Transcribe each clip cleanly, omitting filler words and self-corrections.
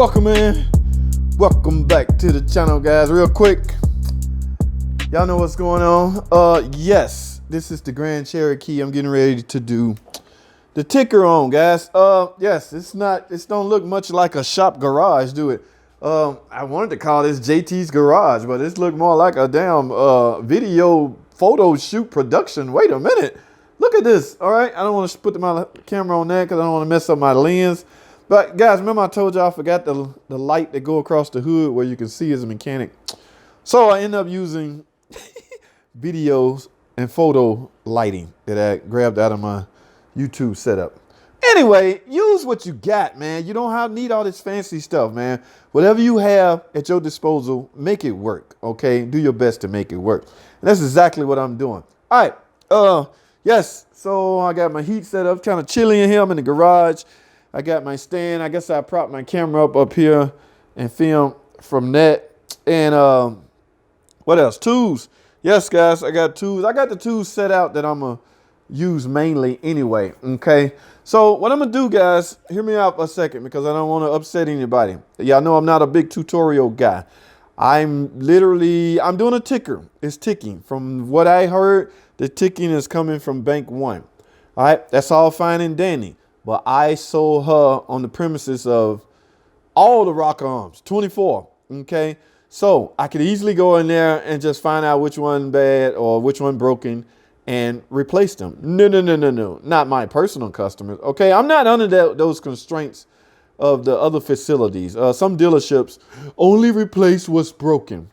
Welcome in. Welcome back to the channel, guys. Real quick, y'all know what's going on. Yes, this is the Grand Cherokee. I'm getting ready to do the ticker on, guys. Yes, it don't look much like a shop garage, do it? I wanted to call this JT's garage, but this looked more like a damn video photo shoot production. Wait a minute. Look at this. All right. I don't want to put my camera on that because I don't want to mess up my lens. But guys, remember I told y'all I forgot the light that go across the hood where you can see as a mechanic. So I end up using videos and photo lighting that I grabbed out of my YouTube setup. Anyway, use what you got, man. You don't need all this fancy stuff, man. Whatever you have at your disposal, make it work, okay? Do your best to make it work. And that's exactly what I'm doing. All right. Yes, so I got my heat set up, kind of chilly in here. I'm in the garage. I got my stand. I guess I propped my camera up here and film from that. And what else? Tools. Yes, guys, I got tools. I got the tools set out that I'm going to use mainly anyway, okay? So what I'm going to do, guys, hear me out a second because I don't want to upset anybody. Y'all know I'm not a big tutorial guy. I'm doing a ticker. It's ticking. From what I heard, the ticking is coming from Bank One. All right, that's all fine and dandy. But I sold her on the premises of all the rock arms, 24. Okay, so I could easily go in there and just find out which one bad or which one broken and replace them. No, not my personal customers. Okay, I'm not under those constraints of the other facilities. Some dealerships only replace what's broken.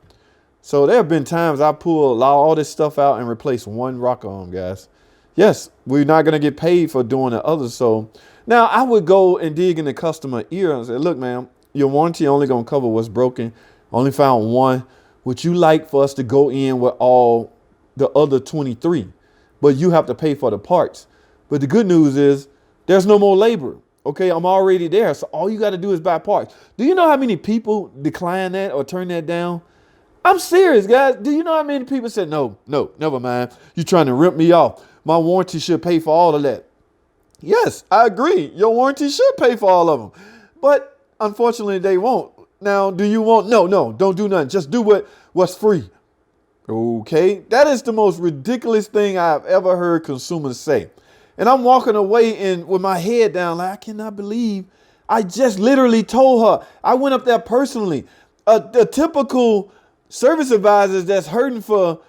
So there have been times I pull all this stuff out and replace one rock arm, guys. Yes, we're not going to get paid for doing the others. So now I would go and dig in the customer ear and say, look, man, your warranty only going to cover what's broken. Only found one. Would you like for us to go in with all the other 23? But you have to pay for the parts. But the good news is there's no more labor. Okay, I'm already there. So all you got to do is buy parts. Do you know how many people decline that or turn that down? I'm serious, guys. Do you know how many people said, no, never mind. You're trying to rip me off. My warranty should pay for all of that. Yes, I agree. Your warranty should pay for all of them. But unfortunately, they won't. Now, do you want? No, don't do nothing. Just do what's free. Okay, that is the most ridiculous thing I've ever heard consumers say. And I'm walking away with my head down like, I cannot believe I just literally told her. I went up there personally. The typical service advisors that's hurting for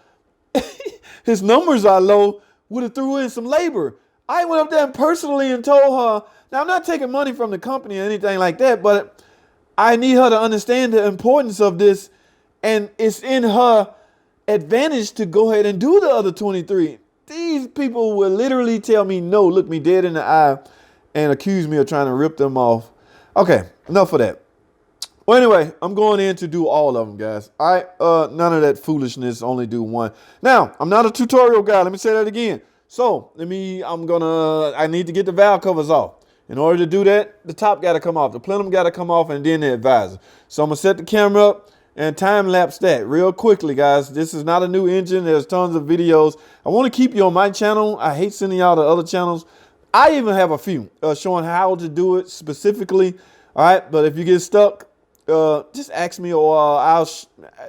his numbers are low would have threw in some labor. I went up there personally and told her, now I'm not taking money from the company or anything like that, but I need her to understand the importance of this. And it's in her advantage to go ahead and do the other 23. These people will literally tell me no, look me dead in the eye and accuse me of trying to rip them off. Okay, enough of that. Well, anyway, I'm going in to do all of them, guys. All right, none of that foolishness, only do one. Now, I'm not a tutorial guy. Let me say that again. So I need to get the valve covers off. In order to do that, the top got to come off, the plenum got to come off, and then the advisor. So I'm going to set the camera up and time lapse that real quickly, guys. This is not a new engine. There's tons of videos. I want to keep you on my channel. I hate sending y'all to other channels. I even have a few showing how to do it specifically. All right, but if you get stuck, just ask me or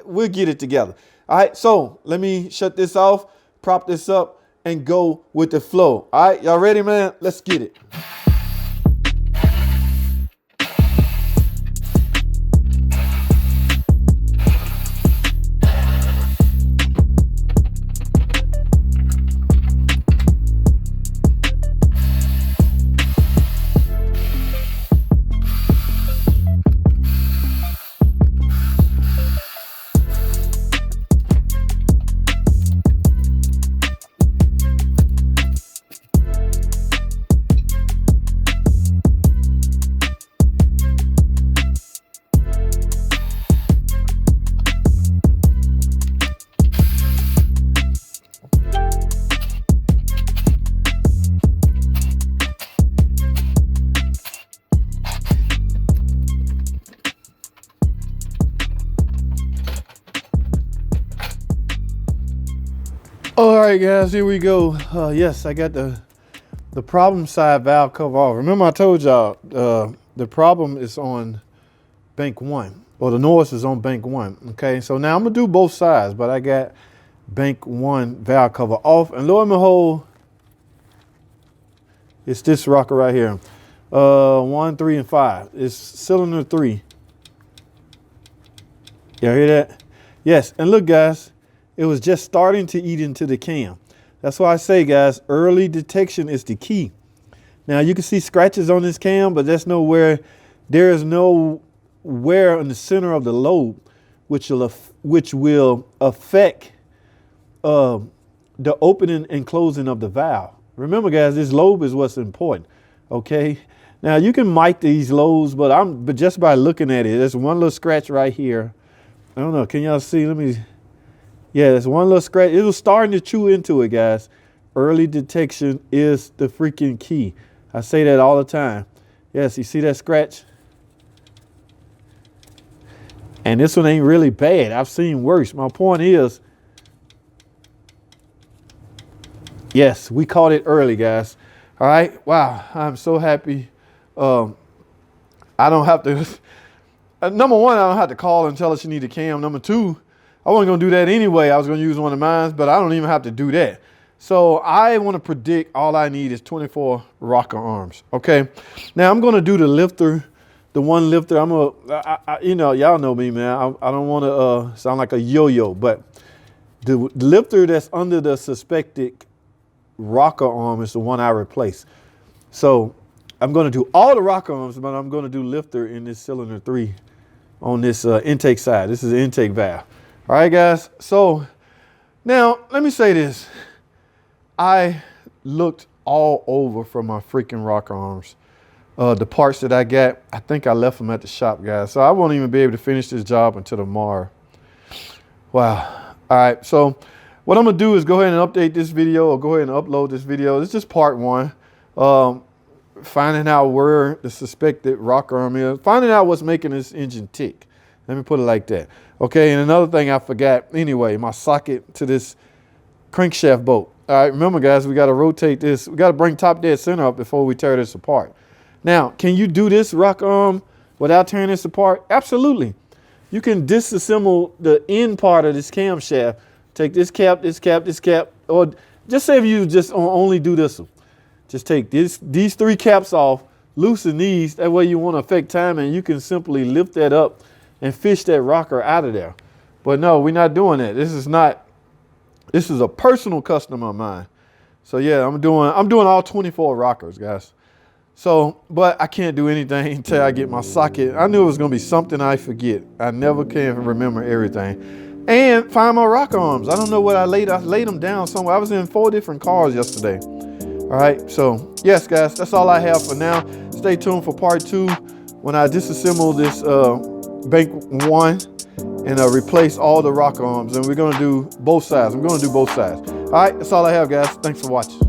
we'll get it together. All right, so let me shut this off, prop this up, and go with the flow. All right, y'all ready, man? Let's get it. All right, guys, here we go. Yes, I got the problem side valve cover off. Remember I told y'all the problem is on bank 1, or the noise is on bank 1. Okay, so now I'm gonna do both sides, but I got bank 1 valve cover off, and lo and behold, it's this rocker right here. 1, 3, and 5. It's cylinder 3. Y'all hear that? Yes, and look guys, it was just starting to eat into the cam. That's why I say guys, early detection is the key. Now you can see scratches on this cam, but that's nowhere, there is no wear in the center of the lobe, which will affect the opening and closing of the valve. Remember guys, this lobe is what's important, okay? Now you can mic these lobes, but just by looking at it, there's one little scratch right here. I don't know, can y'all see? Let me, yeah, there's one little scratch. It was starting to chew into it, guys. Early detection is the freaking key. I say that all the time. Yes, you see that scratch? And this one ain't really bad. I've seen worse. My point is, yes, we caught it early, guys. All right, wow, I'm so happy. I don't have to, number one, I don't have to call and tell us you need a cam. Number two, I wasn't gonna do that anyway. I was gonna use one of mine, but I don't even have to do that. So I wanna predict all I need is 24 rocker arms, okay? Now I'm gonna do the lifter, the one lifter. I'm gonna, you know, y'all know me, man. I don't wanna sound like a yo-yo, but the lifter that's under the suspected rocker arm is the one I replace. So I'm going to do all the rocker arms, but I'm going to do lifter in this cylinder 3 on this intake side. This is the intake valve. All right, guys. So now let me say this. I looked all over for my freaking rocker arms. The parts that I got, I think I left them at the shop, guys. So I won't even be able to finish this job until tomorrow. Wow. All right. So what I'm going to do is go ahead and update this video, or go ahead and upload this video. It's just part 1. Finding out where the suspected rocker arm is, finding out what's making this engine tick. Let me put it like that. Okay, and another thing I forgot anyway, my socket to this crankshaft bolt. All right, remember guys, we got to rotate this. We got to bring top dead center up before we tear this apart. Now, can you do this rocker arm without tearing this apart? Absolutely. You can disassemble the end part of this camshaft. Take this cap, this cap, this cap, or just say if you just only do this one. Just take these 3 caps off, loosen these, that way you want to affect time, and you can simply lift that up and fish that rocker out of there. But no, we're not doing that. This is a personal custom of mine. So yeah, I'm doing all 24 rockers, guys. So, but I can't do anything until I get my socket. I knew it was going to be something I forget. I never can remember everything. And find my rocker arms. I don't know what I laid them down somewhere. I was in 4 different cars yesterday. All right, so yes, guys, that's all I have for now. Stay tuned for part 2 when I disassemble this bank 1 and replace all the rocker arms. And we're gonna do both sides. I'm gonna do both sides. All right, that's all I have, guys. Thanks for watching.